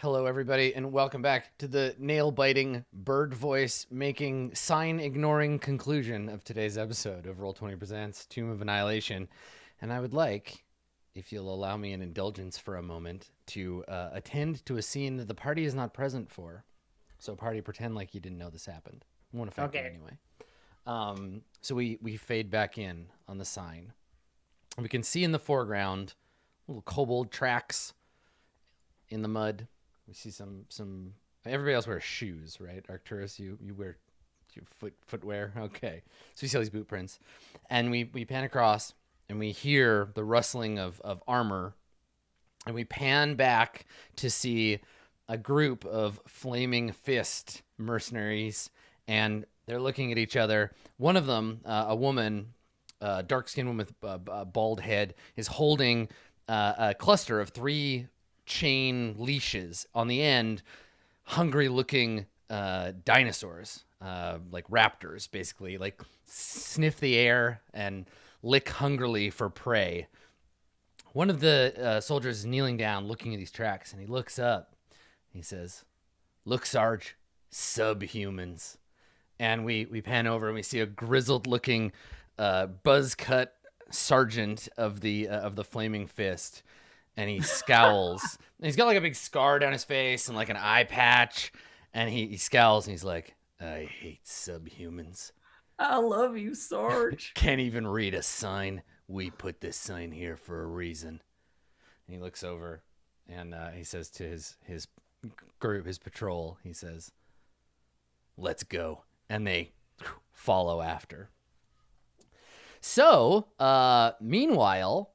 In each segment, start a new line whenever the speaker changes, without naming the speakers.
Hello, everybody, and welcome back to the nail-biting, bird voice-making, sign-ignoring conclusion of today's episode of Roll20 Presents Tomb of Annihilation. And I would like, if you'll allow me an indulgence for a moment, to attend to a scene that the party is not present for. So, party, pretend like you didn't know this happened. It won't affect you anyway. So we fade back in on the sign. We can see in the foreground little kobold tracks in the mud. We see some. Everybody else wears shoes, right? Arcturus, you wear your footwear. Okay, so we see all these boot prints, and we pan across, and we hear the rustling of armor, and we pan back to see a group of flaming fist mercenaries, and they're looking at each other. One of them, a woman, dark-skinned woman with a bald head, is holding a cluster of 3 chain leashes on the end, hungry looking dinosaurs, like raptors, basically, like sniff the air and lick hungrily for prey. One of the soldiers is kneeling down looking at these tracks, and he looks up. He says, "Look, Sarge, subhumans." And we pan over and we see a grizzled looking buzz cut sergeant of the flaming fist. And he scowls. And he's got like a big scar down his face and like an eye patch. And he scowls and he's like, "I hate subhumans.
I love you, Sarge."
Can't even read a sign. We put this sign here for a reason." And he looks over and he says to his group, his patrol, he says, "Let's go." And they follow after. So, meanwhile,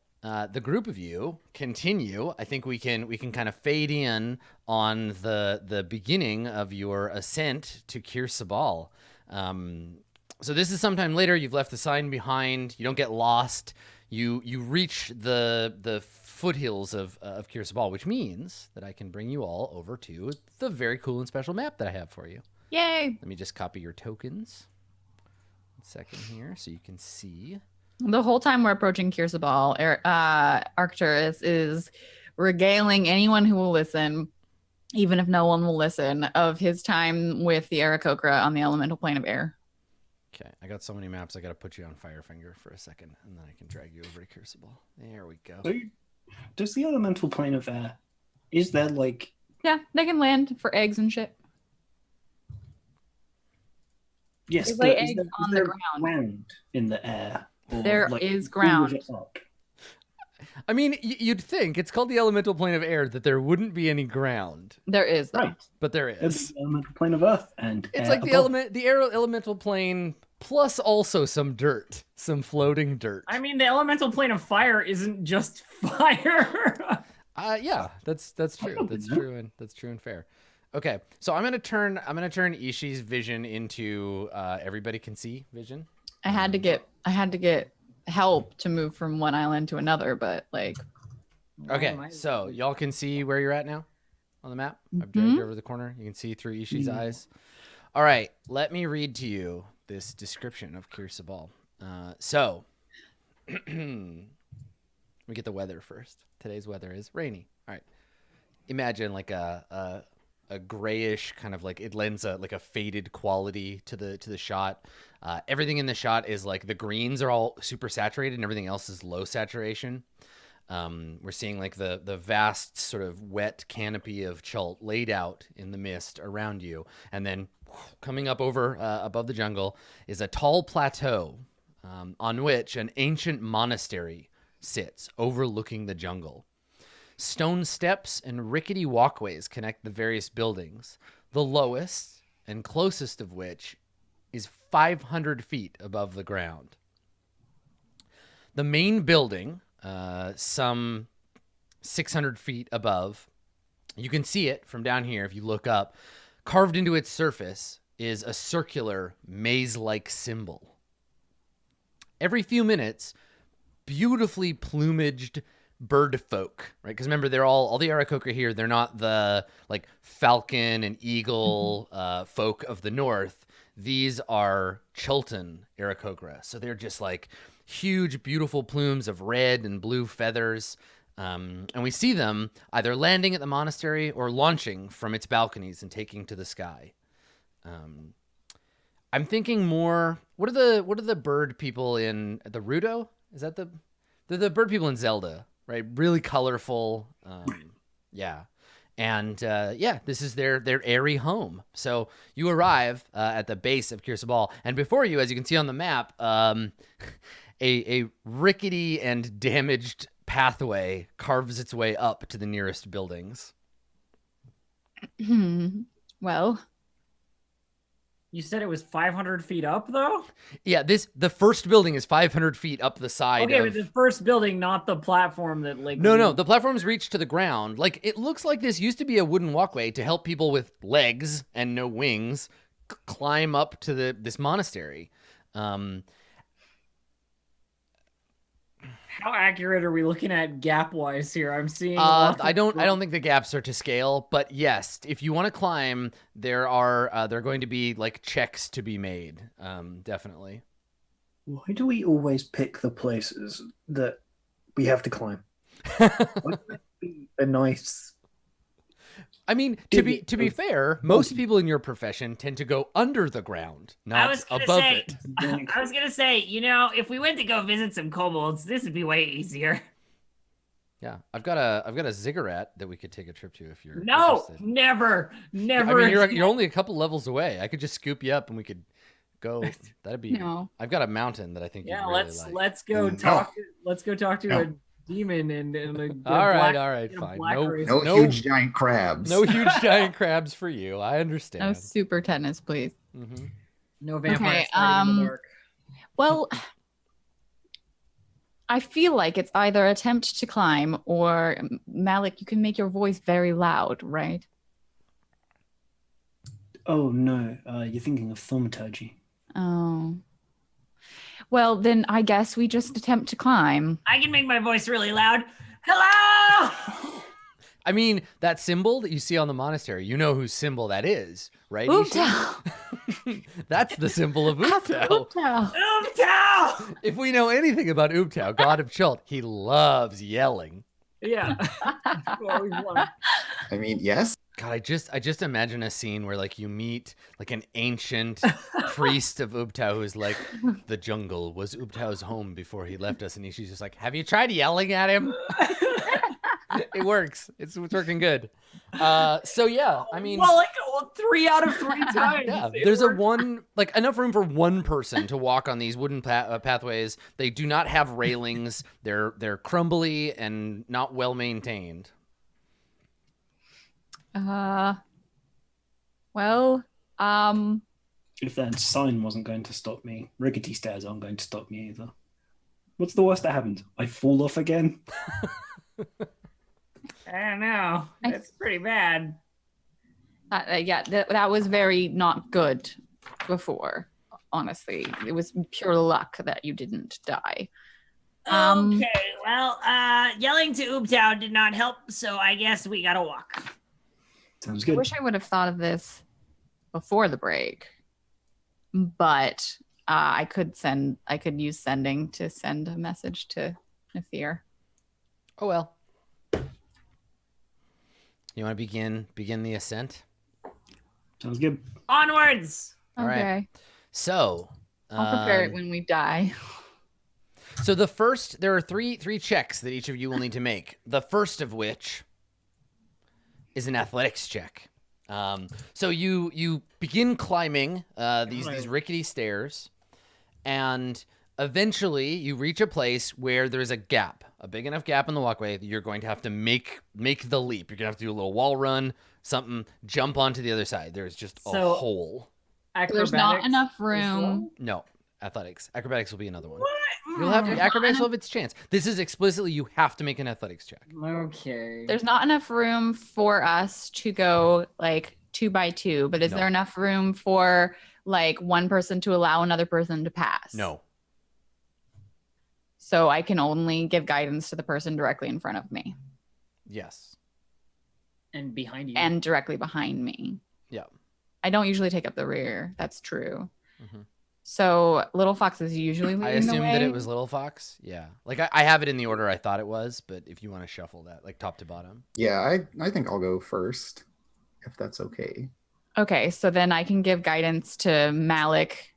the group of you continue. I think we can kind of fade in on the beginning of your ascent to Kir Sabal. So this is sometime later. You've left the sign behind. You don't get lost. You reach the foothills of Kir Sabal, which means that I can bring you all over to the very cool and special map that I have for you.
Yay!
Let me just copy your tokens. 1 second here so you can see.
The whole time we're approaching Kir Sabal, Arcturus is regaling anyone who will listen, even if no one will listen, of his time with the Aarakocra on the elemental plane of air.
Okay, I got so many maps, I got to put you on Firefinger for a second, and then I can drag you over to Kir Sabal. There we go.
So, does the elemental plane of air, is there like...
Yeah, they can land for eggs and shit.
Yes,
They lay eggs on the
ground in the air?
There is ground.
I mean, you'd think it's called the elemental plane of air that there wouldn't be any ground.
There is, though.
Right,
but there is.
It's the elemental plane of earth, and
it's like the elemental plane plus also some dirt, some floating dirt.
I mean, the elemental plane of fire isn't just fire.
Yeah, that's true. That's true and fair. Okay, so I'm gonna turn Ishi's vision into everybody can see vision.
I had to get help to move from one island to another, but like.
Okay, so y'all can see where you're at now on the map. I've dragged you over the corner. You can see through Ishi's eyes. All right, let me read to you this description of Kir Sabal. So we get the weather first. Today's weather is rainy. All right, imagine like a grayish kind of like, it lends like a faded quality to the shot. Everything in the shot is like the greens are all super saturated and everything else is low saturation. We're seeing like the vast sort of wet canopy of Chult laid out in the mist around you. And then coming up over above the jungle is a tall plateau on which an ancient monastery sits overlooking the jungle. Stone steps and rickety walkways connect the various buildings, the lowest and closest of which is 500 feet above the ground. The main building, some 600 feet above, you can see it from down here if you look up. Carved into its surface is a circular maze-like symbol. Every few minutes, beautifully plumaged bird folk, right? Because remember, they're all the Aarakocra here, they're not the like falcon and eagle folk of the north. These are Chultan Aarakocra. So they're just like huge, beautiful plumes of red and blue feathers. And we see them either landing at the monastery or launching from its balconies and taking to the sky. I'm thinking more. What are the bird people in the Rudo? Is that the bird people in Zelda? Right, really colorful. Yeah. And this is their airy home. So you arrive at the base of Kirsabal, and before you, as you can see on the map, a rickety and damaged pathway carves its way up to the nearest buildings.
Well,
You said it was 500 feet up, though?
Yeah, the first building is 500 feet up the side.
Okay, but the first building, not the platform that like.
No, the platforms reach to the ground. Like, it looks like this used to be a wooden walkway to help people with legs and no wings climb up to this monastery.
How accurate are we looking at gap-wise here? I'm seeing.
I don't think the gaps are to scale, but yes, if you want to climb, there are going to be like checks to be made. Definitely.
Why do we always pick the places that we have to climb? Why can't it be a nice?
I mean, to be fair, most people in your profession tend to go under the ground, not above it.
I was gonna say, if we went to go visit some kobolds, this would be way easier.
Yeah, I've got a ziggurat that we could take a trip to if you're interested.
Never.
I mean, you're only a couple levels away. I could just scoop you up and we could go. That'd be.
No.
I've got a mountain that I think.
Yeah,
you'd really like.
let's go talk. Let's go talk to a demon and
all right, fine.
No huge giant crabs.
No huge giant crabs for you. I understand.
no super tennis, please.
Mm-hmm.
No vampires
Okay,
fighting in the dark.
Well, I feel like it's either attempt to climb or Malik, you can make your voice very loud, right?
Oh no, you're thinking of thaumaturgy.
Oh. Well, then I guess we just attempt to climb.
I can make my voice really loud. Hello!
I mean, that symbol that you see on the monastery, you know whose symbol that is, right?
Ooptao.
That's the symbol of Ooptao.
Ooptao.
Ooptao!
If we know anything about Ooptao, god of Chult, he loves yelling.
Yeah. Always one.
I mean, yes.
God, I just imagine a scene where like you meet like an ancient priest of Ooptao who's like, the jungle was Ooptao's home before he left us, and she's just like, have you tried yelling at him? It works. It's working good. So yeah, I mean,
well, like 3 out of 3 times.
Yeah, there's enough room for one person to walk on these wooden pathways. They do not have railings. They're crumbly and not well maintained.
Well,
If that sign wasn't going to stop me, rickety stairs aren't going to stop me either. What's the worst that happens? I fall off again?
I don't know. It's pretty bad.
that was very not good before. Honestly, it was pure luck that you didn't die.
Okay, well, yelling to Ooptown did not help, so I guess we gotta walk.
Sounds
I
good.
wish I would have thought of this before the break, but I could use sending to send a message to Nathir.
Oh well. You want to begin the ascent?
Sounds good.
Onwards!
All right.
Okay.
So
I'll prepare it when we die.
So there are three checks that each of you will need to make. The first of which is an athletics check. So you begin climbing these rickety stairs, and eventually you reach a place where there's a gap, a big enough gap in the walkway that you're going to have to make the leap. You're gonna have to do a little wall run, something, jump onto the other side. There's just a hole.
There's not enough
as well?
room.
No, athletics. Acrobatics will be another one.
What?
You'll have acrobatics will have its chance. This is explicitly you have to make an athletics check.
Okay.
There's not enough room for us to go like 2 by 2, but is
No.
there enough room for like one person to allow another person to pass?
No.
So I can only give guidance to the person directly in front of me
Yes.
And behind you.
and directly behind me.
Yeah.
I don't usually take up the rear. That's true.
Mhm.
So Little Fox is usually leading
I
the
assumed that
way.
it was Little Fox. Yeah. Like I have it in the order I thought it was, but if you want to shuffle that, like top to bottom.
Yeah, I think I'll go first, if that's okay.
Okay, so then I can give guidance to Malik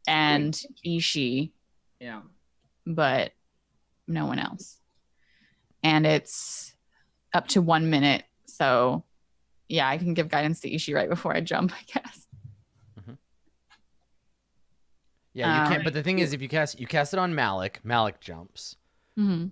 and Ishi,
Yeah.
but no one else. And it's up to 1 minute. So yeah, I can give guidance to Ishi right before I jump, I guess.
Yeah, you can't. But the thing is, if you cast it on Malik, Malik jumps.
Mm-hmm.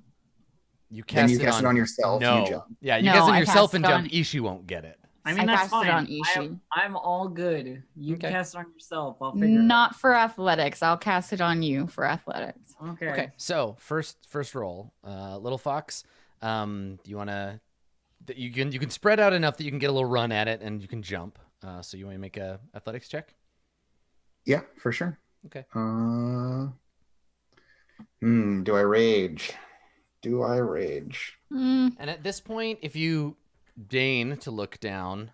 You
Then
cast,
you cast it on yourself.
No.
You jump.
Yeah, you
No,
cast it on
I
yourself
cast
and
it
jump.
on-
Ishi won't get it.
I mean,
I
that's
cast it
fine.
on Ishi.
I'm all good. You
Okay.
cast it on yourself. I'll figure
Not for athletics. I'll cast it on you for athletics.
it out. Okay.
Okay, so first roll, Little Fox. Do you want to? You can spread out enough that you can get a little run at it and you can jump. So you want to make a athletics check?
Yeah, for sure.
Okay.
Do I rage? Do I rage?
Mm,
And at this point, if you deign to look down,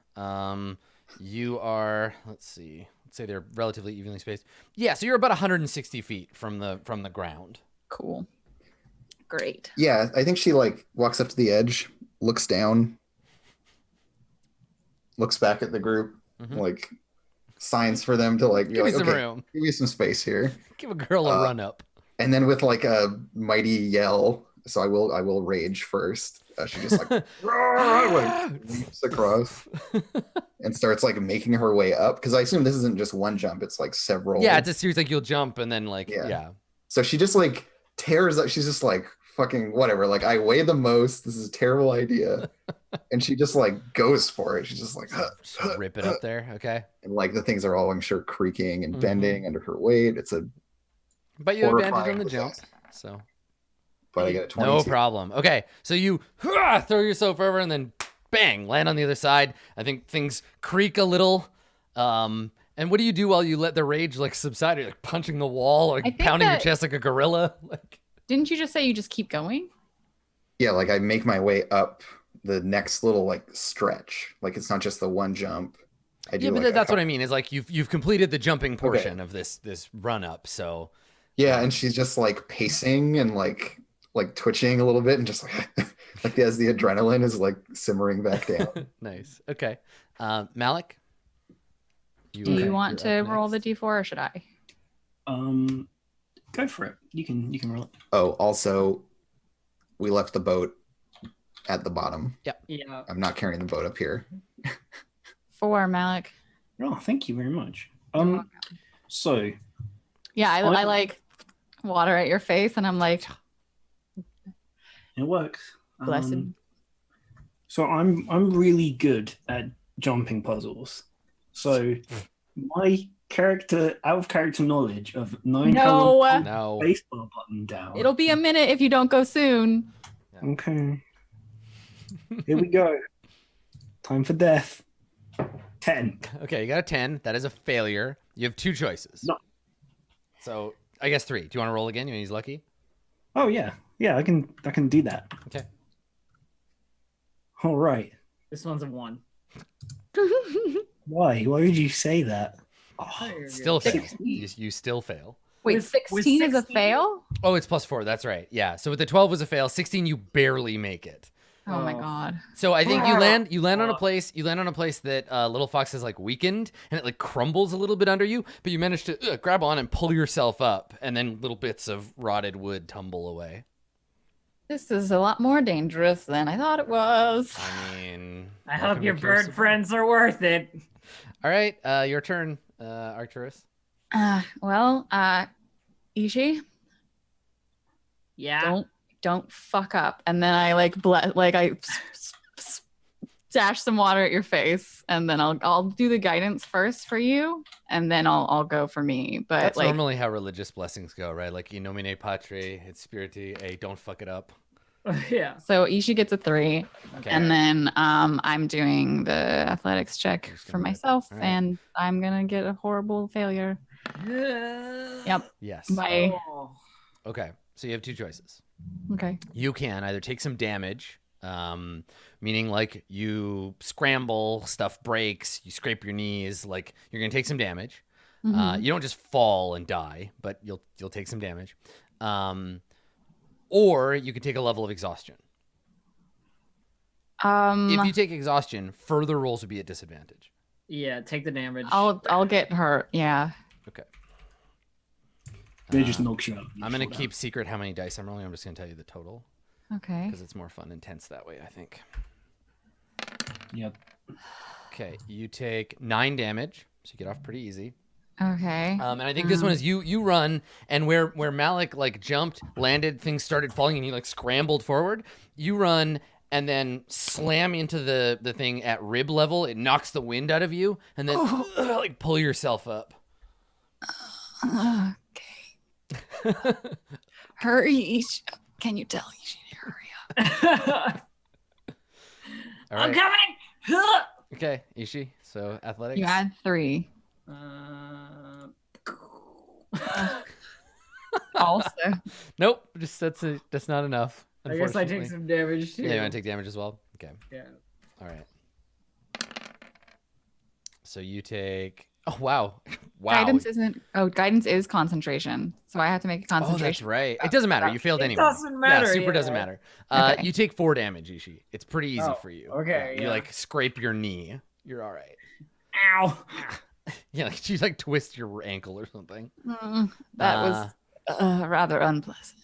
you are. Let's see. Let's say they're relatively evenly spaced. Yeah, so you're about 160 feet from the ground.
cool. Great.
Yeah, I think she like walks up to the edge, looks down, looks back at the group,
Mhm.
like signs for them to like be
Give me
like,
some
okay,
room.
give me some space here.
Give a girl a run up.
And then with like a mighty yell, so I will rage first. She just like, like leaps across and starts like making her way up because I assume this isn't just one jump; it's like several.
Yeah, it's a series like you'll jump and then like yeah.
So she just like tears up. She's just like fucking whatever. Like I weigh the most. This is a terrible idea, and she just like goes for it. She's just like,
Just rip it up there, okay?
and like the things are all I'm sure creaking and
Mhm.
bending under her weight. It's a
But you have advantage on
horrifying
the jump,
disaster.
so
But I get a 22.
no problem. Okay, so you throw yourself over and then bang, land on the other side. I think things creak a little. And what do you do while you let the rage like subside? Are you like punching the wall or
I think
pounding your
that-
chest like a gorilla? Like
Didn't you just say you just keep going?
Yeah, like I make my way up the next little like stretch. Like it's not just the one jump. I do
yeah, but
like,
that's what I mean. Is like you've completed the jumping portion of this run up. So
Yeah, and she's just like pacing and like twitching a little bit and just like like as the adrenaline is like simmering back down.
nice. Okay, Malik.
Do you want
you're
to
up
roll the
next.
d4 or should I?
Go for it. You can roll it.
Oh, also we left the boat at the bottom.
Yeah.
I'm not carrying the boat up here.
4, Malik.
Oh, thank you very much.
You're welcome.
So
Yeah, I like water at your face and I'm like,
it works.
blessed.
So I'm really good at jumping puzzles. So my out of character knowledge of 9
No.
No.
baseball button down.
It'll be a minute if you don't go soon.
Okay. Here we go. Time for death. 10.
Okay, you got a 10. That is a failure. You have 2 choices.
No.
So I guess 3. Do you want to roll again? You mean he's lucky?
Oh yeah. Yeah, I can do that.
Okay.
All right.
This one's a 1.
Why? Why would you say that?
Still fail.
16.
You still fail.
Wait,
With
16 is a
16?
fail?
Oh, it's +4. That's right. Yeah. So with the 12 was a fail. 16, you barely make it.
Oh my
Oh.
god.
So I think you land on a
Fuck.
place. You land on a place that Little Fox has like weakened, and it like crumbles a little bit under you. But you manage to grab on and pull yourself up, and then little bits of rotted wood tumble away.
This is a lot more dangerous than I thought it was.
I mean,
I
welcome
hope your
to
bird
Crucible.
friends are worth it.
All right, your turn, Arcturus.
Ishi,
Yeah.
don't fuck up. And then I I dash some water at your face, and then I'll do the guidance first for you, and then I'll go for me. But
That's
like
normally how religious blessings go, right? Like, in nomine Patri, et Spiritu, hey, don't fuck it up.
Yeah.
so Ishi gets a 3,
Okay.
and then I'm doing the athletics check
You're just
for
gonna-
myself,
all right.
and I'm gonna get a horrible failure. Yep.
Yes.
Bye.
Oh.
Okay. So you have 2 choices.
Okay.
You can either take some damage, meaning like you scramble, stuff breaks, you scrape your knees, like you're gonna take some damage,
Mhm.
You don't just fall and die, but you'll take some damage. Or you could take a level of exhaustion. If you take exhaustion, further rolls would be at disadvantage.
Yeah, take the damage.
I'll get hurt. Yeah.
Okay.
They just knocks you out.
I'm gonna keep secret how many dice I'm rolling. I'm just gonna tell you the total
Okay.
because it's more fun and tense that way, I think.
Yep.
Okay, you take 9 damage, so you get off pretty easy.
Okay.
And I think this one is you run, and where Malik like jumped, landed, things started falling, and you like scrambled forward. You run and then slam into the thing at rib level. It knocks the wind out of you, and then like pull yourself up.
Okay. Hurry, can you tell Ishi to hurry up?
All
I'm
right.
coming.
Okay, Ishi. So athletics.
You add 3. Also.
Nope. Just that's not enough.
I guess I take
unfortunately.
some damage too.
Yeah, you want to take damage as well? Okay.
Yeah.
All right. So you take. Oh wow, wow.
Guidance is concentration. So I have to make a
Oh,
concentration.
that's right. It doesn't matter. You failed
It
anyway.
doesn't matter,
Yeah, super
yeah.
doesn't matter.
Okay.
You take 4 damage, Ishi. It's pretty easy
Oh,
for you.
okay,
You
yeah.
like scrape your knee. You're all right.
Ow.
Yeah, like you like twist your ankle or something.
That was rather unpleasant.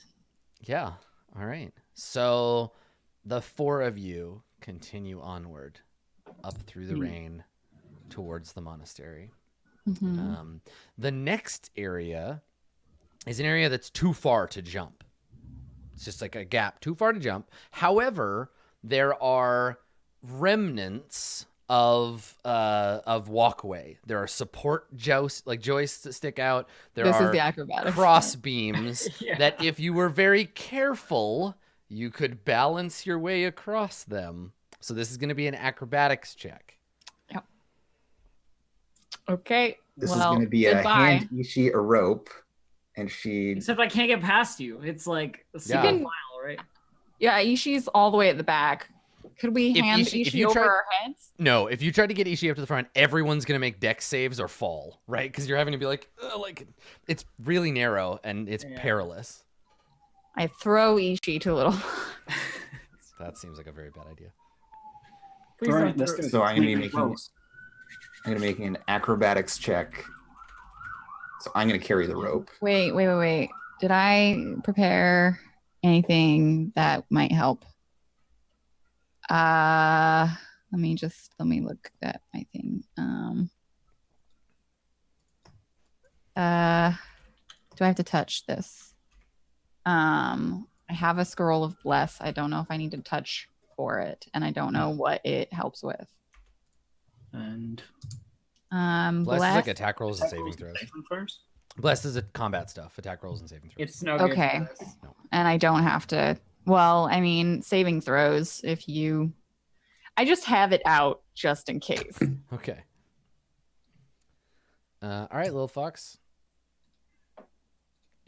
Yeah. All right. So the 4 of you continue onward up through the rain towards the monastery.
Mhm.
The next area is an area that's too far to jump. It's just like a gap too far to jump. However, there are remnants of walkway. There are support joists that stick out. There
This
are
is the acrobatics.
cross beams
Yeah.
that if you were very careful, you could balance your way across them. So this is going to be an acrobatics check.
Okay.
This
well,
is going to be
goodbye.
a hand Ishi a rope, and she.
Except I can't get past you. It's like a single
Yeah.
file, right?
Yeah, Ishi's all the way at the back. Could we
If
hand
Ishi- if
Ishi
you
over
tried-
our heads?
No, if you try to get Ishi up to the front, everyone's going to make dex saves or fall, right? Because you're having to be like it's really narrow and it's
Yeah.
perilous.
I throw Ishi to a little.
That seems like a very bad idea.
Please
All right,
don't
that's
throw-
gonna
So I'm going to be
make
making.
rolls.
I'm going to be making an acrobatics check. So I'm going to carry the rope.
Wait. Did I prepare anything that might help? Let me look at my thing. Do I have to touch this? I have a scroll of bless. I don't know if I need to touch for it, and I don't know what it helps with.
And
Bless
bless.
is like attack rolls and saving
rolls
throws.
saving throws.
Bless is a combat stuff, attack rolls and saving throws.
It's no good.
Okay.
for this.
And I don't have to. Well, I mean, saving throws. I just have it out just in case.
Okay. All right, little fox.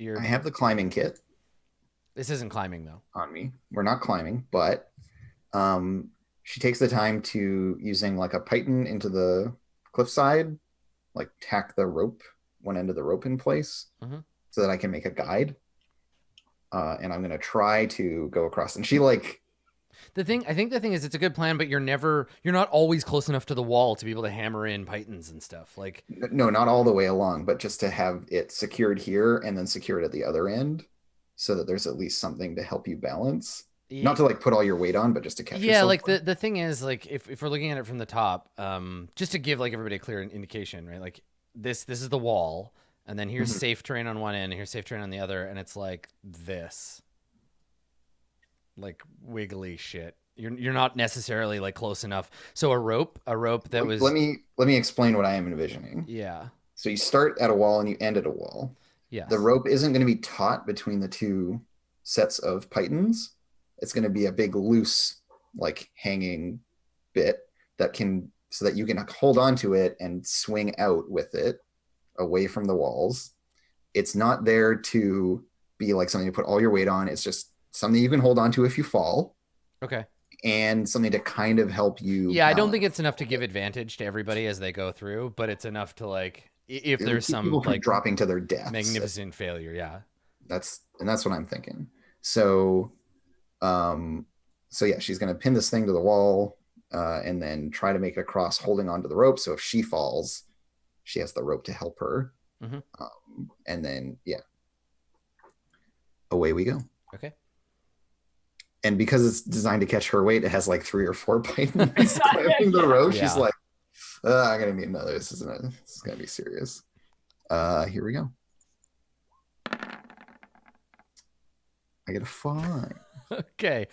I have the climbing kit
This isn't climbing though.
on me. We're not climbing, but she takes the time to using like a python into the cliffside, like tack the rope, one end of the rope in place,
Mhm.
so that I can make a guide. And I'm gonna try to go across. And she like,
I think the thing is it's a good plan, but you're not always close enough to the wall to be able to hammer in pythons and stuff. Like
no, not all the way along, but just to have it secured here and then secured at the other end, so that there's at least something to help you balance. Not to like put all your weight on, but just to catch
yeah,
yourself.
like the thing is like if we're looking at it from the top, just to give like everybody a clear indication, right? Like this is the wall, and then here's
Mhm.
safe terrain on one end, and here's safe terrain on the other, and it's like this, like wiggly shit. You're not necessarily like close enough. So a rope that was
Let me explain what I am envisioning.
yeah
So you start at a wall and you end at a wall.
yes.
The rope isn't going to be taut between the two sets of pythons. It's going to be a big loose, like hanging bit that can, so that you can hold on to it and swing out with it away from the walls. It's not there to be like something to put all your weight on. It's just something you can hold on to if you fall,
Okay.
and something to kind of help you.
Yeah, I don't
balance.
think it's enough to give advantage to everybody as they go through, but it's enough to like if there's some
people from
like
dropping to their deaths.
magnificent failure. Yeah.
That's what I'm thinking. So, yeah, she's going to pin this thing to the wall, and then try to make it across, holding onto the rope. So if she falls, she has the rope to help her. And then, away we go.
Okay.
And because it's designed to catch her weight, it has like 3 or 4 pythons climbing the rope.
Yeah.
She's like, I'm gonna need another. This is gonna be serious. Here we go. I get a 5.
Okay.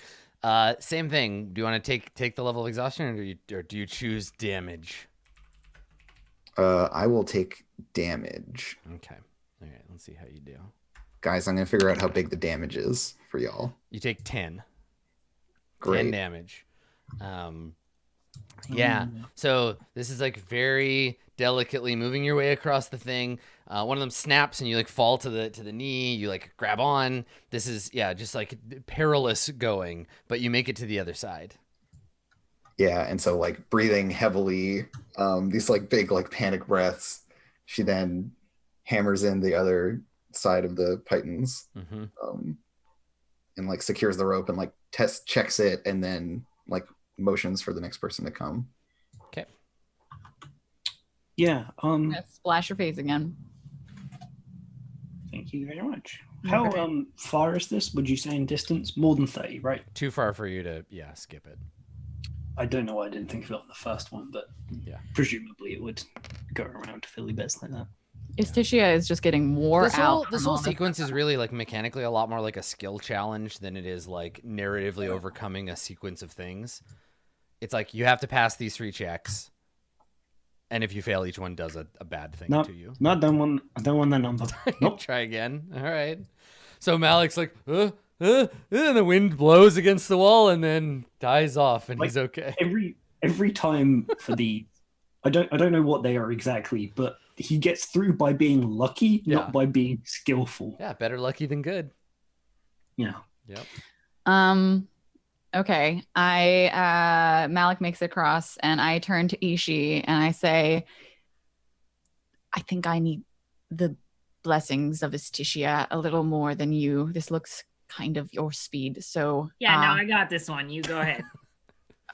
Same thing. Do you want to take the level of exhaustion, or do you choose damage?
I will take damage.
Okay. All right. Let's see how you do.
Guys, I'm gonna figure out how big the damage is for y'all.
You take 10.
Great.
10 damage. Yeah. So this is like very delicately moving your way across the thing. One of them snaps and you like fall to the knee. You like grab on. This is just like perilous going, but you make it to the other side.
Yeah, and so like breathing heavily, these like big like panic breaths. She then hammers in the other side of the pythons, and like secures the rope and like checks it, and then like motions for the next person to come.
Okay.
Yeah.
Splash your face again.
Thank you very much. How far is this? Would you say in distance? More than 30, right?
Too far for you to skip it.
I don't know why I didn't think of it on the first one, but presumably it would go around fairly best like that.
Istitia is just getting wore out.
This whole sequence is really like mechanically a lot more like a skill challenge than it is like narratively overcoming a sequence of things. It's like you have to pass these 3 checks, and if you fail, each one does a bad thing to you.
No, I don't want that number. Nope.
Try again. All right. So Malik's like, and the wind blows against the wall and then dies off, and
Like,
he's okay.
Every time for the, I don't know what they are exactly, but he gets through by being lucky, not by being skillful.
Yeah, better lucky than good.
Yeah.
Yep.
Okay. Malik makes it across, and I turn to Ishi and I say, I think I need the blessings of Istitia a little more than you. This looks kind of your speed. So
no, I got this one. You go ahead.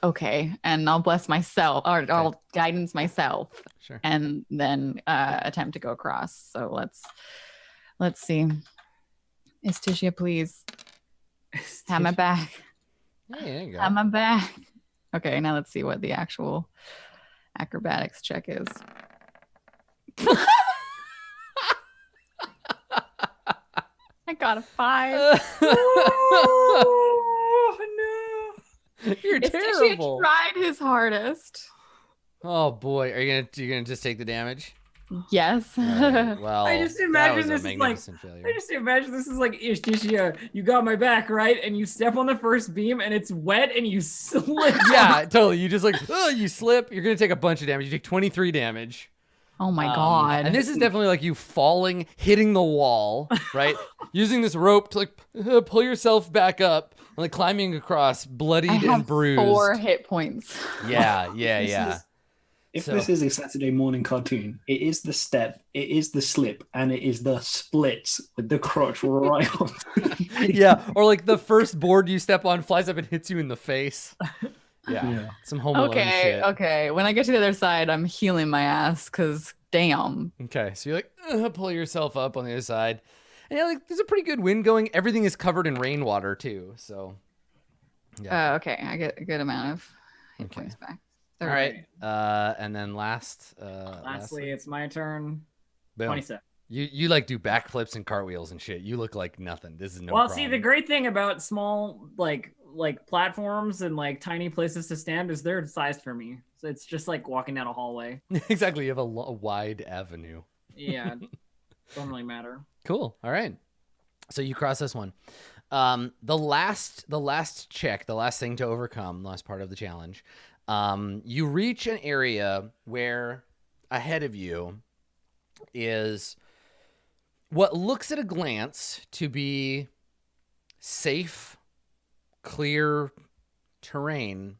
Okay, and I'll bless myself, or I'll guidance myself,
Sure.
and then attempt to go across. So let's see. Istitia, please. Have my back.
Hey, there you go.
Have my back. Okay, now let's see what the actual acrobatics check is. I got a 5.
You're
Istitia
terrible.
tried his hardest.
Oh boy, are you gonna just take the damage?
Yes.
All right, well,
I just
that
imagine
was a
this is like-
magnificent failure.
I just imagine this is like Istitia, you got my back, right? And you step on the first beam and it's wet and you slip.
Yeah, totally. You just like, you slip. You're gonna take a bunch of damage. You take 23 damage.
Oh my god.
And this is definitely like you falling, hitting the wall, right? Using this rope to like pull yourself back up, and like climbing across, bloodied
I have
and bruised.
4 hit points.
Yeah.
If
So-
this is a Saturday morning cartoon, it is the step, it is the slip, and it is the splits with the crotch right on.
Yeah, or like the first board you step on flies up and hits you in the face. Yeah. Some Home Alone shit.
Okay. When I get to the other side, I'm healing my ass because damn.
Okay, so you like pull yourself up on the other side, and yeah, like there's a pretty good wind going. Everything is covered in rainwater too, so yeah.
Okay. I get a good amount of hit
Okay.
points back.
All right, and then lastly,
Lastly, it's my turn.
boom.
27.
You like do backflips and cartwheels and shit. You look like nothing. This is no
Well,
problem.
see, the great thing about small like platforms and like tiny places to stand is they're sized for me. So it's just like walking down a hallway.
Exactly, you have a wide avenue.
Yeah, don't really matter.
Cool. All right. So you cross this one. The last check, the last thing to overcome, last part of the challenge. You reach an area where ahead of you is what looks at a glance to be safe, clear terrain,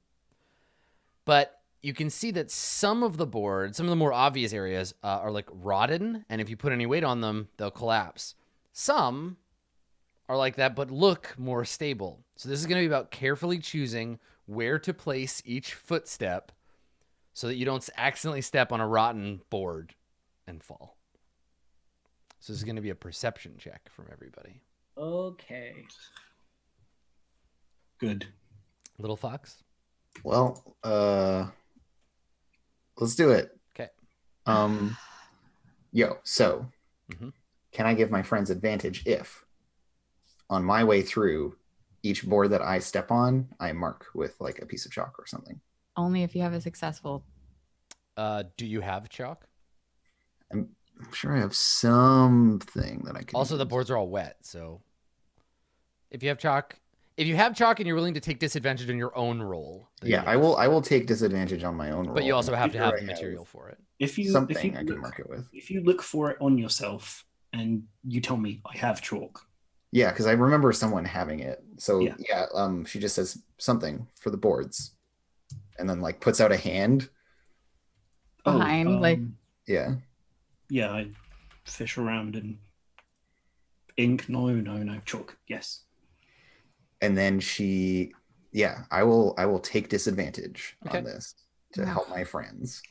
but you can see that some of the boards, some of the more obvious areas, are like rotten, and if you put any weight on them, they'll collapse. Some are like that, but look more stable. So this is going to be about carefully choosing where to place each footstep so that you don't accidentally step on a rotten board and fall. So this is going to be a perception check from everybody.
Okay.
Good.
Little Fox?
Well, let's do it.
Okay.
So
Mhm.
can I give my friends advantage if on my way through each board that I step on, I mark with like a piece of chalk or something?
Only if you have a successful.
Do you have chalk?
I'm sure I have something that I can
Also, the
use.
boards are all wet, so if you have chalk and you're willing to take disadvantage on your own roll, then
Yeah,
yes.
I will take disadvantage on my own roll.
But you also
and
have to
sure
have
I
the material for it.
If you
something I can
look,
mark it with.
if you look for it on yourself and you tell me I have chalk,
Yeah, because I remember someone having it. So
Yeah.
she just says something for the boards, and then like puts out a hand.
Behind, like-
Yeah.
yeah, I fish around and ink. No, chalk. Yes.
And then I will take disadvantage
Okay.
on this to
Wow.
help my friends.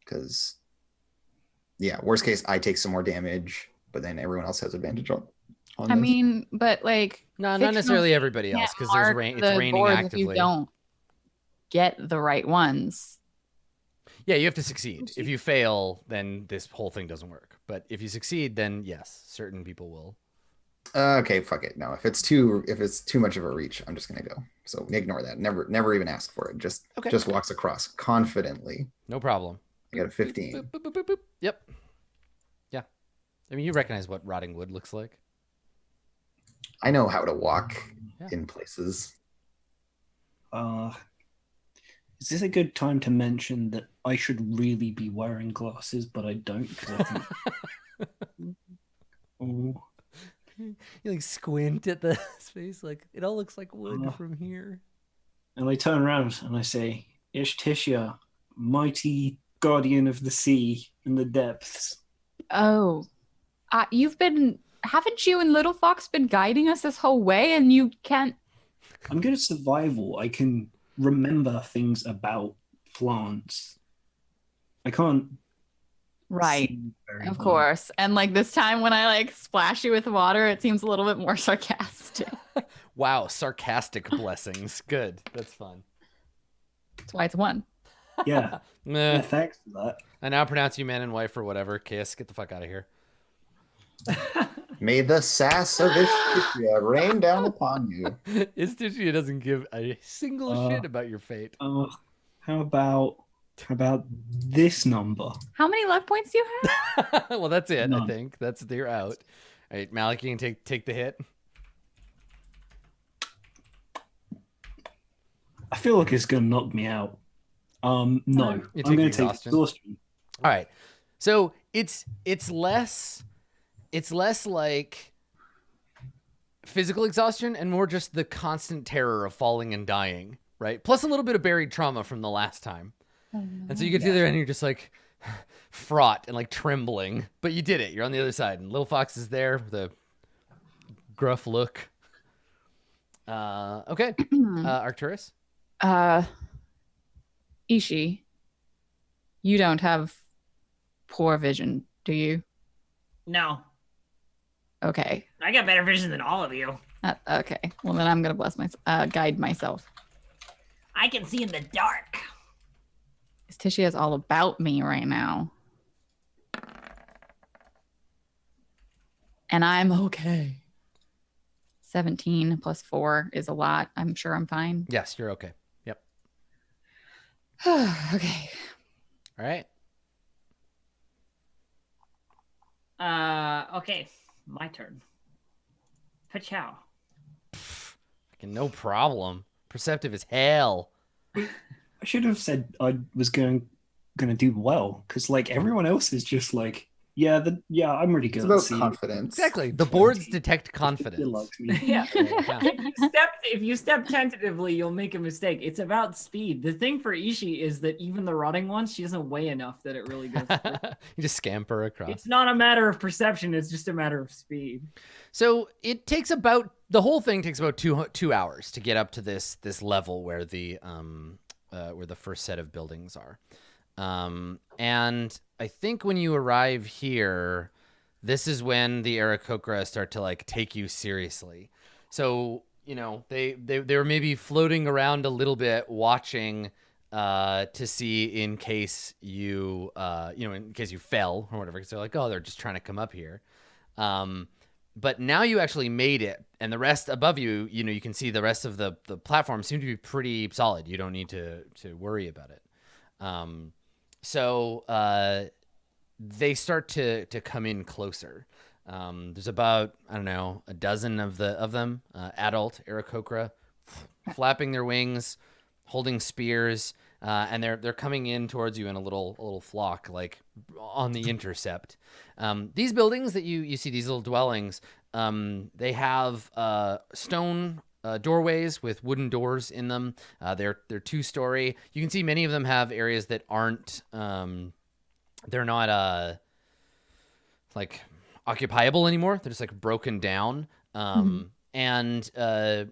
Because worst case I take some more damage, but then everyone else has advantage on
I
this.
mean, but like,
No, not
fictional
necessarily everybody
can't
else, because
mark
it's
the
raining
boards
actively.
If you don't get the right ones.
Yeah, you have to succeed. If you fail, then this whole thing doesn't work. But if you succeed, then yes, certain people will.
Okay, fuck it. No, if it's too much of a reach, I'm just gonna go. So ignore that. Never even ask for it. Just walks across confidently.
No problem.
I got a 15.
Boop, boop, boop, boop, boop. Yep. Yeah. I mean, you recognize what rotting wood looks like.
I know how to walk
Yeah.
in places.
Is this a good time to mention that I should really be wearing glasses, but I don't because I think. Oh.
You like squint at the space, like it all looks like wood
Oh.
from here.
And I turn around and I say, Ishtisha, mighty guardian of the sea and the depths.
Oh, haven't you and Little Fox been guiding us this whole way, and you can't?
I'm good at survival. I can remember things about plants. I can't.
Right.
see very
Of
well.
course. And like this time when I like splash you with water, it seems a little bit more sarcastic.
Wow, sarcastic blessings. Good. That's fun.
That's why it's one.
Yeah.
Meh.
Yeah, thanks for that.
I now pronounce you man and wife or whatever. Kiss. Get the fuck out of here.
May the sass of Ishtisha rain down upon you.
Istishia doesn't give a single shit about your fate.
How about this number?
How many luck points do you have?
Well, that's it. I
None.
think that's you're out. All right, Malik, you can take the hit.
I feel like it's gonna knock me out. No,
You
I'm
take
gonna take
exhaustion.
exhaustion.
All right. So it's less like physical exhaustion and more just the constant terror of falling and dying, right? Plus a little bit of buried trauma from the last time. And so you get to the other end and you're just like fraught and like trembling, but you did it. You're on the other side, and Little Fox is there with a gruff look. Okay. Arcturus.
Ishi, you don't have poor vision, do you?
No,
Okay.
I got better vision than all of you.
Okay. Well, then I'm gonna guide myself.
I can see in the dark.
This Tishy is all about me right now. And I'm okay. 17 plus 4 is a lot. I'm sure I'm fine.
Yes, you're okay. Yep.
Okay.
All right.
Okay, my turn. Pachow.
Fucking no problem. Perceptive as hell.
I should have said I was going to do well because like everyone else is just like Yeah, I'm really
It's
good at
about
seeing.
confidence.
Exactly. The boards detect
It
confidence.
likes me.
Yeah.
Yeah.
If you step tentatively, you'll make a mistake. It's about speed. The thing for Ishi is that even the rotting ones, she doesn't weigh enough that it really goes through.
You just scamper across.
It's not a matter of perception, it's just a matter of speed.
So it takes the whole thing takes about 2 hours to get up to this level where the first set of buildings are. And I think when you arrive here, this is when the Aarakocra start to like take you seriously. So, you know, they were maybe floating around a little bit watching to see in case you in case you fell or whatever, because they're like, oh, they're just trying to come up here. But now you actually made it, and the rest above you, you can see the rest of the platform seem to be pretty solid. You don't need to worry about it. So they start to come in closer. There's about, I don't know, a dozen of them, adult Aarakocra, flapping their wings, holding spears, and they're coming in towards you in a little flock, like on the intercept. These buildings that you see, these little dwellings, they have stone doorways with wooden doors in them. They're 2-story. You can see many of them have areas that aren't they're not like occupiable anymore. They're just like broken down. And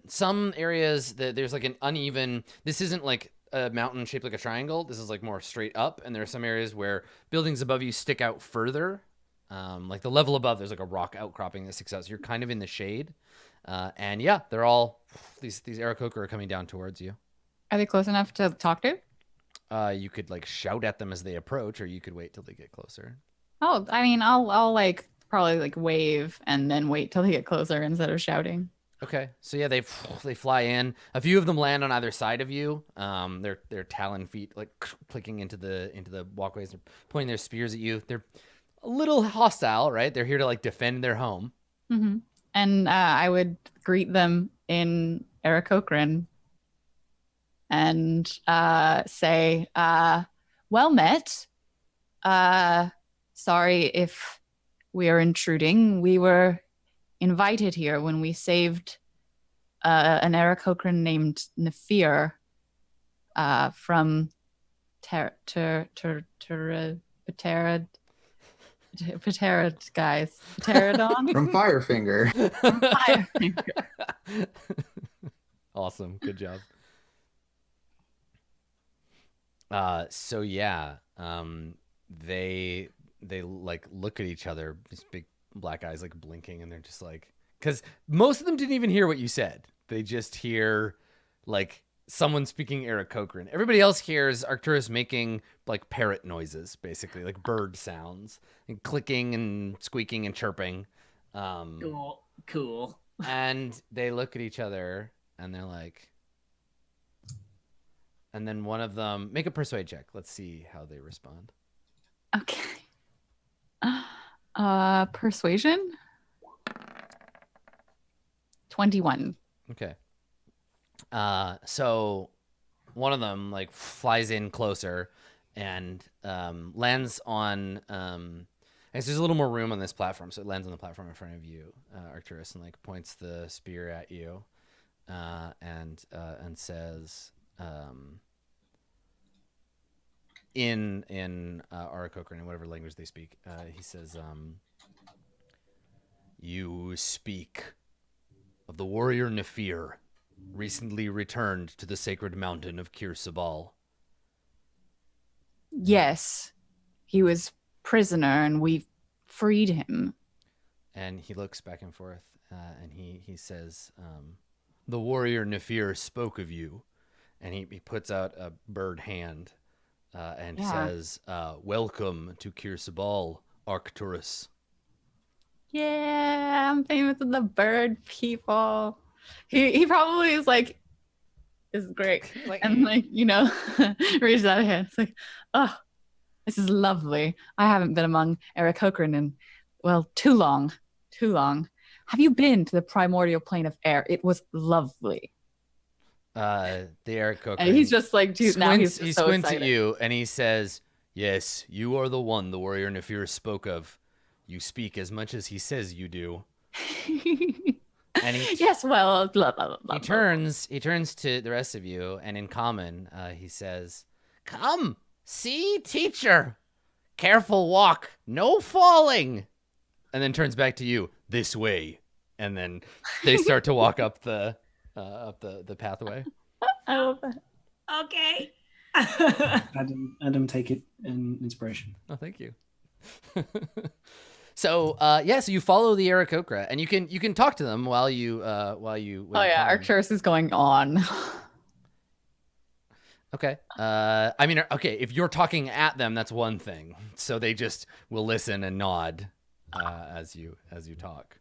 some areas that there's like an uneven, this isn't like a mountain shaped like a triangle. This is like more straight up. And there are some areas where buildings above you stick out further. Like the level above, there's like a rock outcropping that sticks out. So you're kind of in the shade. And yeah, they're all, these Aarakocra are coming down towards you.
Are they close enough to talk to?
You could like shout at them as they approach, or you could wait till they get closer.
Oh, I mean, I'll like probably like wave and then wait till they get closer instead of shouting.
Okay, so yeah, they fly in. A few of them land on either side of you. Their talon feet like clicking into the walkways. They're pointing their spears at you. They're a little hostile, right? They're here to like defend their home.
Mm-hmm. And I would greet them in Aarakocran and say, "Well met. Sorry if we are intruding. We were invited here when we saved an Aarakocran named Nefir from Pterid guys. Pterodon?
From Firefinger.
Awesome. Good job. So yeah, they like look at each other, these big black eyes like blinking, and they're just like, because most of them didn't even hear what you said. They just hear like someone speaking Aarakocran. Everybody else hears Arcturus making like parrot noises, basically like bird sounds, and clicking and squeaking and chirping.
Cool.
And they look at each other and they're like, and then one of them, make a persuade check. Let's see how they respond.
Okay. Persuasion? 21.
Okay. So one of them like flies in closer and lands on I guess there's a little more room on this platform, so it lands on the platform in front of you, Arcturus, and like points the spear at you, and says, in Aarakocran, in whatever language they speak, he says, "You speak of the warrior Nefir, recently returned to the sacred mountain of Kirsabal."
Yes. He was prisoner and we freed him.
And he looks back and forth, and he says, "The warrior Nefir spoke of you," and he puts out a bird hand, and says, "Welcome to Kirsabal, Arcturus."
Yeah, I'm famous with the bird people. He probably is like, this is great.
Like,
And like, reaches out a hand. It's like, oh, this is lovely. I haven't been among Aarakocran in, well, too long. Have you been to the primordial plane of air? It was lovely.
the Aarakocran.
And he's just like, dude, now he's just
he
so
squints
excited.
at you, and he says, "Yes, you are the one the warrior Nefir spoke of. You speak as much as he says you do. And
Yes, well, blah, blah, blah, blah.
he turns to the rest of you, and in common, he says, "Come, see, teacher. Careful walk, no falling." And then turns back to you, "This way." And then they start to walk up the pathway.
I love that.
Okay.
Adam, take it in inspiration.
Oh, thank you. So so you follow the Aarakocra, and you can talk to them while you
Oh yeah, Arcturus is going on.
Okay. I mean, okay, if you're talking at them, that's one thing. So they just will listen and nod as you talk.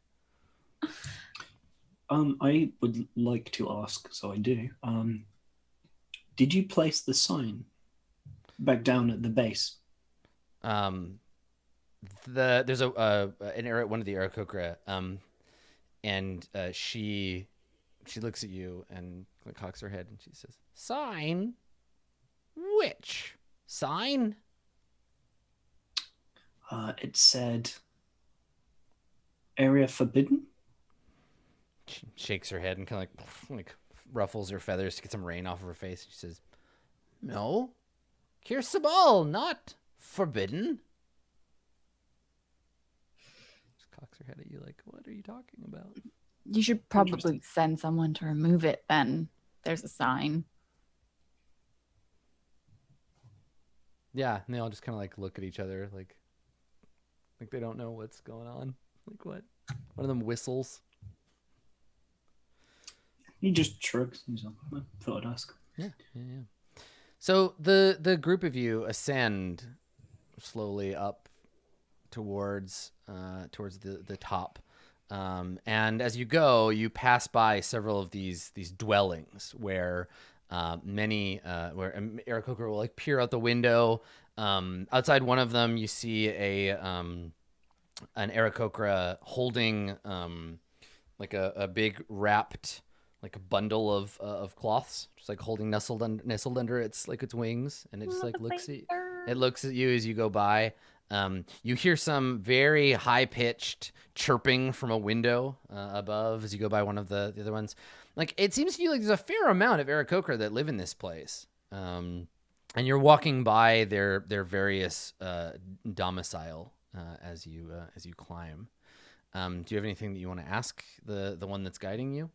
I would like to ask, so I do. Did you place the sign back down at the base?
There's one of the Aarakocra, and she looks at you and cocks her head and she says, "Sign? Which sign?"
It said area forbidden.
She shakes her head and kind of like ruffles her feathers to get some rain off of her face. She says, "No, Kirsabal, not forbidden." She cocks her head at you like, "What are you talking about?"
You should probably send someone to remove it then. There's a sign.
Yeah, and they all just kind of like look at each other like they don't know what's going on. Like what? One of them whistles.
He just shrugs. He's like, I thought I'd ask.
Yeah. So the group of you ascend slowly up towards the top, and as you go, you pass by several of these dwellings where where Aarakocra will like peer out the window. Outside one of them, you see an Aarakocra holding like a big wrapped like a bundle of cloths, just like holding nestled under its wings, and it just like looks at you as you go by. You hear some very high pitched chirping from a window above as you go by one of the other ones. Like it seems to you like there's a fair amount of Aarakocra that live in this place, and you're walking by their various domicile as you climb. Do you have anything that you want to ask the one that's guiding you?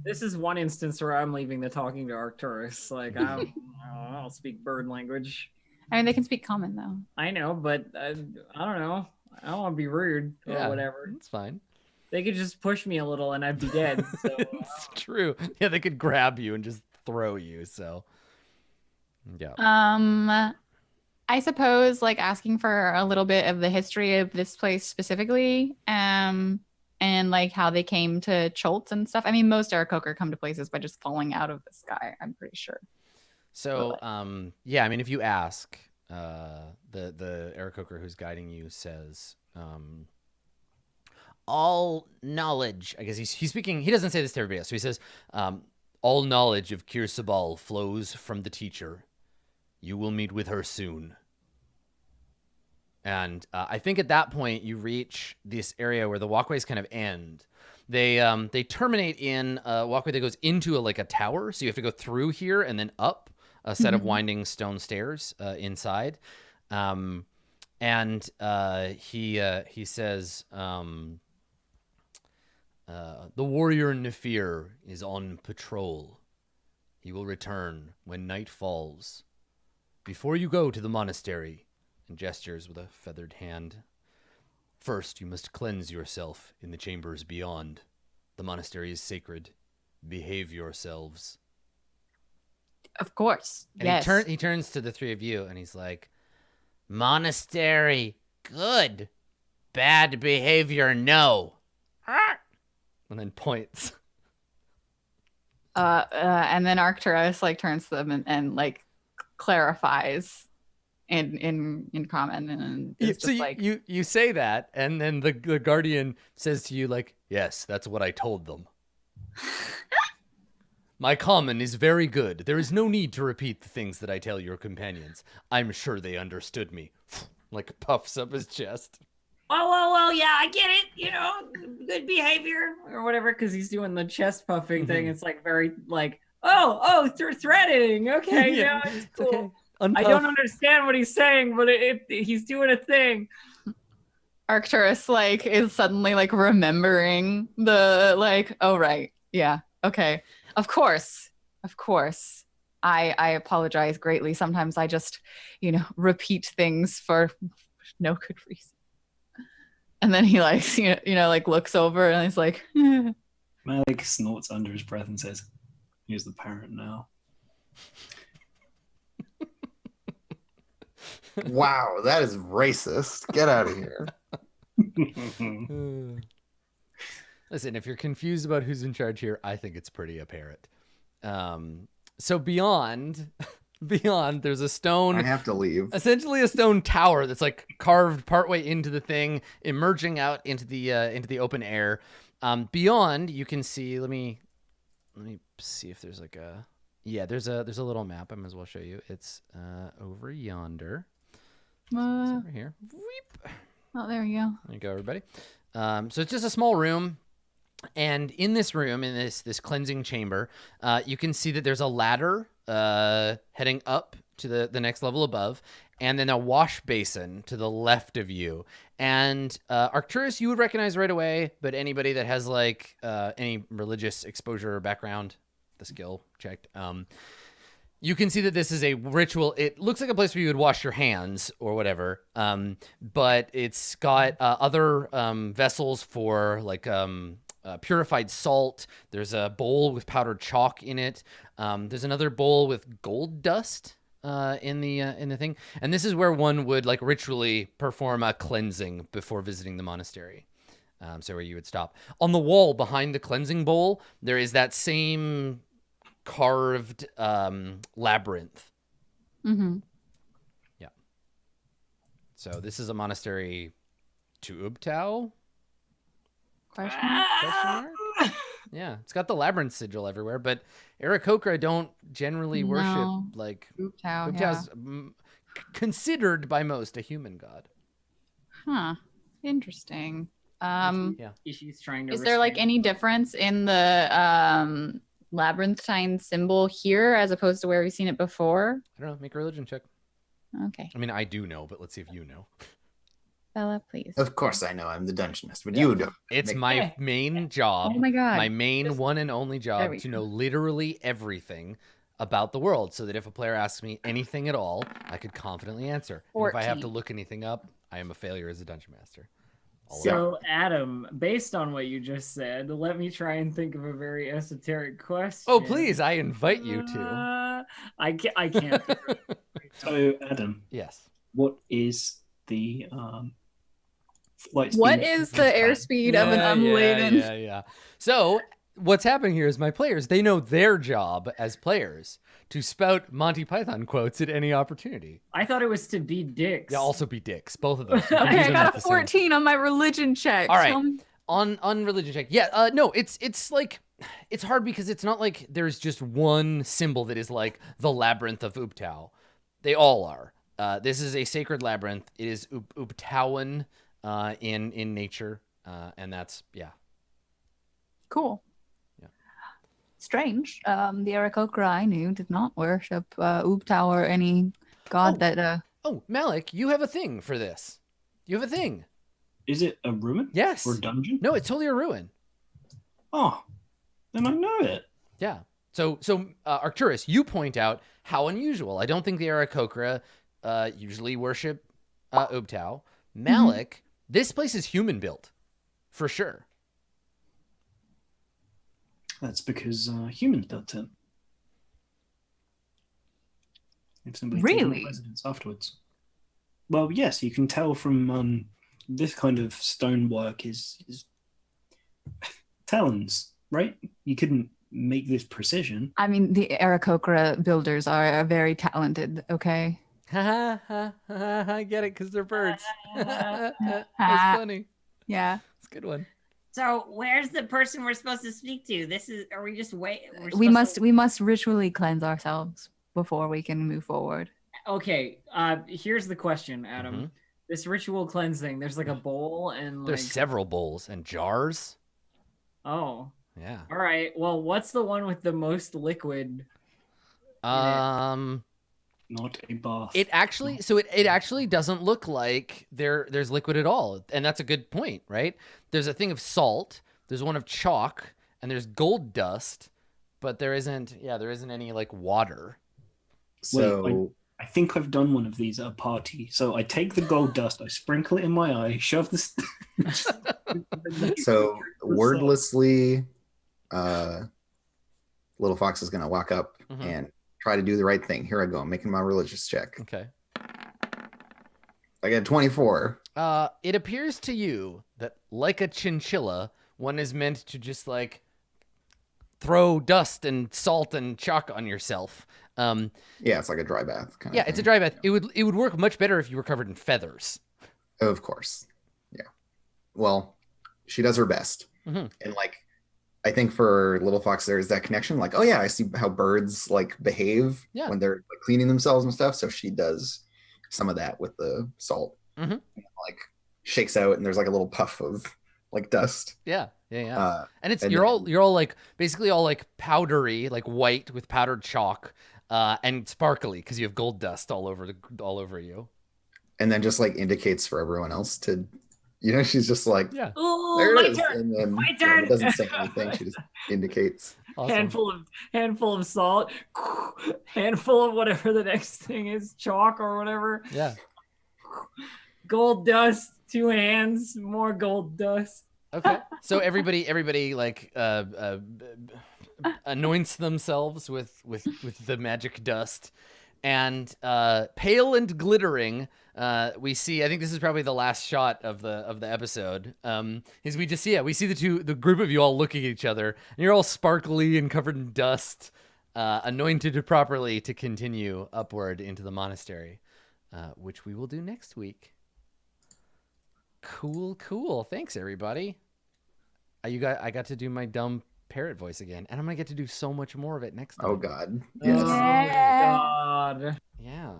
This is one instance where I'm leaving the talking to Arcturus. Like I don't speak bird language.
I mean, they can speak common though.
I know, but I don't know. I don't want to be rude or whatever.
It's fine.
They could just push me a little and I'd be dead. So
it's true. Yeah, they could grab you and just throw you. So yeah.
I suppose like asking for a little bit of the history of this place specifically, and like how they came to Chult and stuff. I mean, most Aarakocra come to places by just falling out of the sky, I'm pretty sure.
So, yeah, I mean, if you ask, the Aarakocra who's guiding you says, all knowledge, I guess he's speaking, he doesn't say this to everybody else. So he says, all knowledge of Kirsabal flows from the teacher. You will meet with her soon. And I think at that point you reach this area where the walkways kind of end. They terminate in a walkway that goes into a tower. So you have to go through here and then up a set of winding stone stairs inside. And he says, the warrior Nefir is on patrol. He will return when night falls. Before you go to the monastery, and gestures with a feathered hand, first you must cleanse yourself in the chambers beyond. The monastery is sacred. Behave yourselves.
Of course.
And
yes.
he turns to the three of you and he's like, monastery, good. Bad behavior, no. And then points.
And then Arcturus turns to them and clarifies in common, and it's
so you say that, and then the guardian says to you yes, that's what I told them. My common is very good. There is no need to repeat the things that I tell your companions. I'm sure they understood me. like puffs up his chest.
Oh, yeah, I get it. Good behavior or whatever, because he's doing the chest puffing thing. It's like very like, threatening. Okay,
Yeah,
yeah, it's
it's
cool.
okay.
I don't
Unpuff.
understand what he's saying, but he's doing a thing.
Arcturus like is suddenly like remembering the like, oh right, yeah, okay, of course. I apologize greatly. Sometimes I just, repeat things for no good reason. And then he like, like looks over and he's like,
Malik snorts under his breath and says, "Here's the parent now."
Wow, that is racist. Get out of here.
Listen, if you're confused about who's in charge here, I think it's pretty apparent. So beyond, there's a stone.
I have to leave.
Essentially a stone tower that's like carved partway into the thing, emerging out into the open air. Beyond, you can see. Let me see if there's like a. Yeah, there's a little map. I might as well show you. It's over yonder. It's over here. Weep.
oh, there you go.
There you go, everybody. So it's just a small room. And in this room, in this cleansing chamber, you can see that there's a ladder heading up to the next level above, and then a wash basin to the left of you. And Arcturus, you would recognize right away, but anybody that has like any religious exposure or background, the skill checked, you can see that this is a ritual. It looks like a place where you would wash your hands or whatever, but it's got other vessels for like purified salt. There's a bowl with powdered chalk in it. There's another bowl with gold dust in the thing, and this is where one would like ritually perform a cleansing before visiting the monastery. So where you would stop. On the wall behind the cleansing bowl, there is that same carved labyrinth.
Mm-hmm.
Yeah. So this is a monastery to Ubtao?
Question?
Question mark? Yeah, it's got the labyrinth sigil everywhere, but Aarakocra don't generally worship
No.
like
Ubtao,
Ubtao's considered by most a human god.
Huh. Interesting.
Yeah.
She's trying to.
Is there like
restrain
any
herself.
difference in the labyrinthine symbol here as opposed to where we've seen it before?
I don't know. Make a religion check.
Okay.
I mean, I do know, but let's see if you know.
Bella, please.
Of course I know. I'm the dungeonist, but
Yeah.
you don't.
It's
Make-
my main job.
Oh my god.
My main
Just-
one and only
There
job
we
to
go.
know literally everything about the world, so that if a player asks me anything at all, I could confidently answer. And if I have to
14.
look anything up, I am a failure as a dungeon master. All of
So, Adam, based on what you just said, let me try and think of a very esoteric question.
Oh, please, I invite you to.
I can't.
So, Adam,
Yes.
what is the flight speed?
What is the airspeed of an unladen?
Yeah. So what's happening here is my players, they know their job as players to spout Monty Python quotes at any opportunity.
I thought it was to be dicks.
Yeah, also be dicks, both of them. You can
Okay,
use
I
them
got
at
a
the same-
14 on my religion check.
All right.
Tell me-
On religion check. Yeah, no, it's like it's hard because it's not like there's just one symbol that is like the labyrinth of Ubtao. They all are. This is a sacred labyrinth. It is Ubtaoan in nature, and that's
Cool.
Yeah.
Strange. The Aarakocra I knew did not worship Ubtao or any god
Oh.
that.
Oh, Malik, you have a thing for this. You have a thing.
Is it a ruin?
Yes.
Or a dungeon?
No, it's totally a ruin.
Oh, then I know it.
Yeah. So Arcturus, you point out how unusual. I don't think the Aarakocra usually worship Ubtao. Malik, this place is human built, for sure.
That's because humans built it. If somebody takes
Really?
up residence afterwards. Well, yes, you can tell from this kind of stonework is talons, right? You couldn't make this precision.
I mean, the Aarakocra builders are very talented. Okay.
Ha ha ha! I get it because they're birds. That's funny.
Yeah.
It's a good one.
So, where's the person we're supposed to speak to? Are we just wait?
We must ritually cleanse ourselves before we can move forward.
Okay. Here's the question, Adam.
Mhm.
This ritual cleansing. There's like a bowl and like.
There's several bowls and jars.
Oh.
Yeah.
All right. Well, what's the one with the most liquid?
Not a bath.
It actually doesn't look like there's liquid at all, and that's a good point, right? There's a thing of salt, there's one of chalk, and there's gold dust, but there isn't any like water.
So
Wait, I think I've done one of these at a party. So I take the gold dust, I sprinkle it in my eye, shove this.
so wordlessly, Little Fox is gonna walk up and try to do the right thing. Here I go. I'm making my religious check.
Okay.
I got 24.
It appears to you that, like a chinchilla, one is meant to just like throw dust and salt and chalk on yourself.
Yeah, it's like a dry bath.
Yeah, it's a dry bath. It would work much better if you were covered in feathers.
Of course. Yeah. Well, she does her best. And like, I think for Little Fox, there's that connection. Like, oh yeah, I see how birds like behave when they're like cleaning themselves and stuff. So she does some of that with the salt. And, like shakes out, and there's like a little puff of like dust.
Yeah. And you're all like basically all like powdery, like white with powdered chalk, and sparkly because you have gold dust all over you. And
then just like indicates for everyone else to. She's just like,
Ooh,
there
my
it is.
turn.
And then
My turn.
It doesn't say anything. She just indicates.
Awesome.
Handful of salt, handful of whatever the next thing is, chalk or whatever.
Yeah.
Gold dust, 2 hands, more gold dust.
Okay. So everybody like anoints themselves with the magic dust. And pale and glittering, we see. I think this is probably the last shot of the episode. Is we see the group of you all looking at each other, and you're all sparkly and covered in dust, anointed properly to continue upward into the monastery, which we will do next week. Cool. Thanks, everybody. I got to do my dumb parrot voice again, and I'm gonna get to do so much more of it next time.
Oh God.
Yes.
Oh God.
Yeah,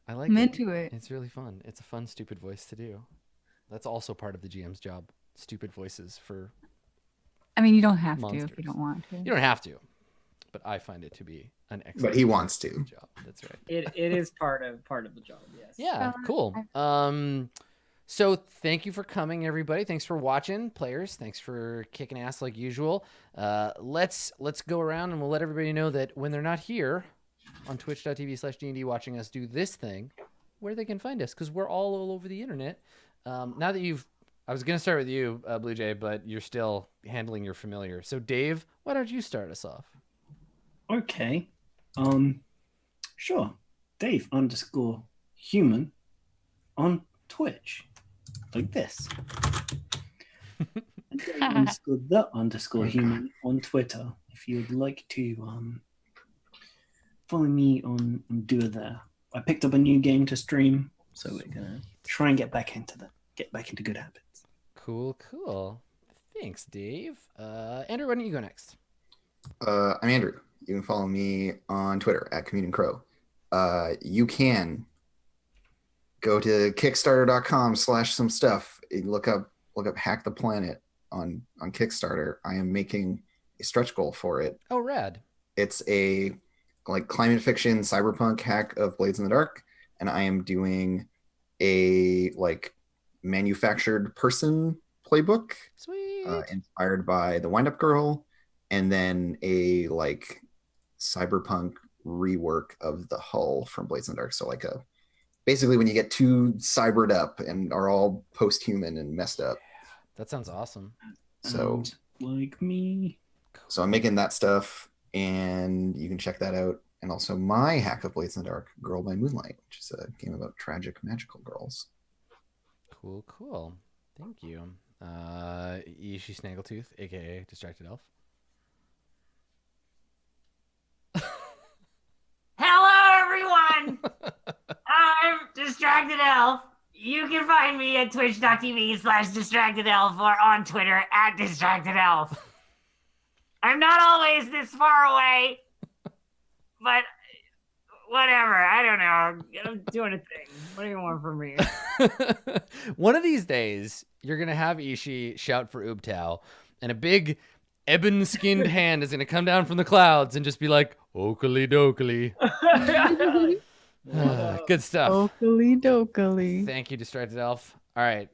I like
I'm
it.
into it.
It's really fun. It's a fun, stupid voice to do. That's also part of the GM's job. Stupid voices for.
I mean, you don't have
monsters.
to if you don't want to.
You don't have to, but I find it to be an excellent.
But he wants to.
Job. That's right.
It is part of the job. Yes.
Yeah. Cool. So thank you for coming, everybody. Thanks for watching, players. Thanks for kicking ass like usual. Let's go around and we'll let everybody know that when they're not here on twitch.tv/D&D watching us do this thing, where they can find us, because we're all over the internet. Now that I was going to start with you, Blue Jay, but you're still handling your familiar. So Dave, why don't you start us off?
Okay. Sure. Dave_human on Twitch. Like this. And _the_human on Twitter. If you'd like to follow me on Do there. I picked up a new game to stream, so we're gonna try and get back into good habits.
Cool. Thanks, Dave. Andrew, why don't you go next?
I'm Andrew. You can follow me on Twitter at CommutingCrow. You can go to kickstarter.com/some stuff. Look up Hack the Planet on Kickstarter. I am making a stretch goal for it.
Oh, rad.
It's a like climate fiction cyberpunk hack of Blades in the Dark, and I am doing a like manufactured person playbook.
Sweet.
Inspired by the Wind Up Girl, and then a like cyberpunk rework of the hull from Blades in the Dark. So like basically when you get too cybered up and are all post-human and messed up.
That sounds awesome.
So
like me.
So I'm making that stuff, and you can check that out. And also my hack of Blades in the Dark, Girl by Moonlight, which is a game about tragic magical girls.
Cool. Thank you. Ishi Snaggletooth, aka Distracted Elf.
Hello, everyone. I'm Distracted Elf. You can find me at twitch.tv/Distracted Elf or on Twitter at Distracted Elf. I'm not always this far away, but whatever. I don't know. dog. I'm doing a thing. What do you want from me?
One of these days, you're gonna have Ishi shout for Ubtao, and a big ebon-skinned hand is gonna come down from the clouds and just be like, "Oakley dokley." Good stuff.
Oakley dokley.
Thank you, Distracted Elf. All right,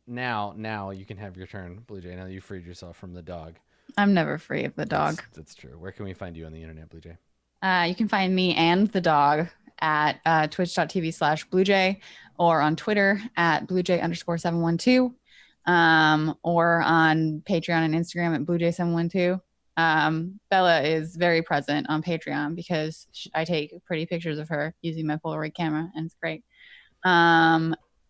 now you can have your turn, Blue Jay. Now that you freed yourself from the dog.
I'm never free of the dog.
That's true. Where can we find you on the internet, Blue Jay?
You can find me and the dog at twitch.tv/bluejay or on Twitter at bluejay_712 or on Patreon and Instagram at bluejay712. Bella is very present on Patreon because I take pretty pictures of her using my Polaroid camera, and it's great.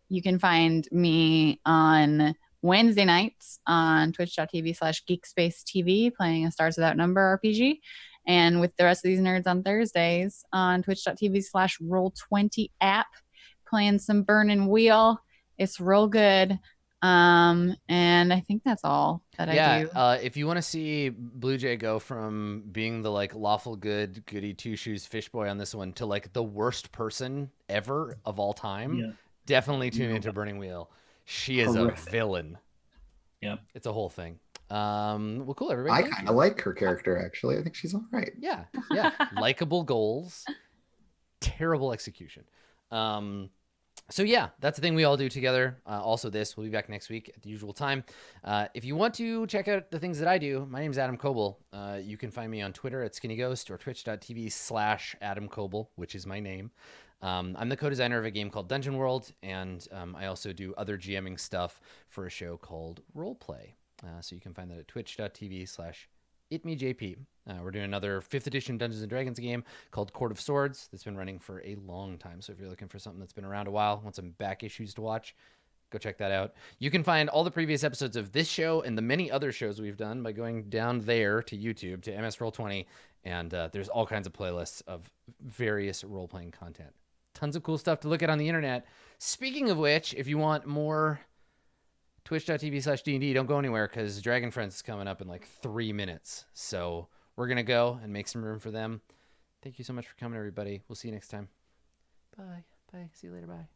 You can find me on Wednesday nights on twitch.tv/geekspacetv playing a Stars Without Number RPG, and with the rest of these nerds on Thursdays on twitch.tv/roll20 app playing some Burning Wheel. It's real good. And I think that's all that I do.
If you want to see Blue Jay go from being the like lawful good goody two shoes fish boy on this one to like the worst person ever of all time, definitely tune into Burning Wheel. She is a villain.
Yep.
It's a whole thing. Well, cool, everybody.
I kind of like her character, actually. I think she's all right.
Yeah. Likeable goals, terrible execution. So yeah, that's the thing we all do together. Also we'll be back next week at the usual time. If you want to check out the things that I do, my name's Adam Coble. You can find me on Twitter at Skinny Ghost or twitch.tv/Adam Coble, which is my name. I'm the co-designer of a game called Dungeon World, and I also do other GMing stuff for a show called Roleplay. So you can find that at twitch.tv/itmejp. We're doing another 5th edition Dungeons & Dragons game called Court of Swords that's been running for a long time. So if you're looking for something that's been around a while, want some back issues to watch, go check that out. You can find all the previous episodes of this show and the many other shows we've done by going down there to YouTube to MS Roll20, and there's all kinds of playlists of various role-playing content. Tons of cool stuff to look at on the internet. Speaking of which, if you want more twitch.tv/D&D, don't go anywhere because Dragon Friends is coming up in like 3 minutes. So we're going to go and make some room for them. Thank you so much for coming, everybody. We'll see you next time. Bye. See you later. Bye.